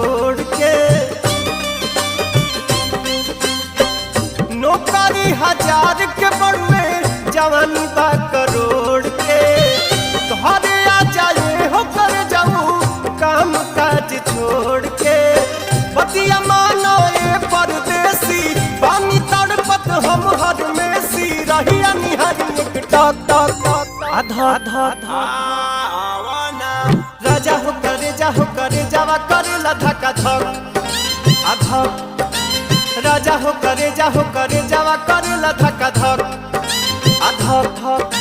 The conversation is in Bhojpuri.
छोड़ के। नौकरी 1000 के बड़ुए जवानी बा करोड़ के। तोहरे आ जाए हो कर जाऊं काम काज छोड़ के। बतिया मानो ए परदेसी बानी तड़पत हम हर में सी रहिया निहारी एक टक टक टक आधा आधा आधा राजा हो करे जावा करे धका धक आधा। राजा हो करे जावा करे धका धक आधा धक।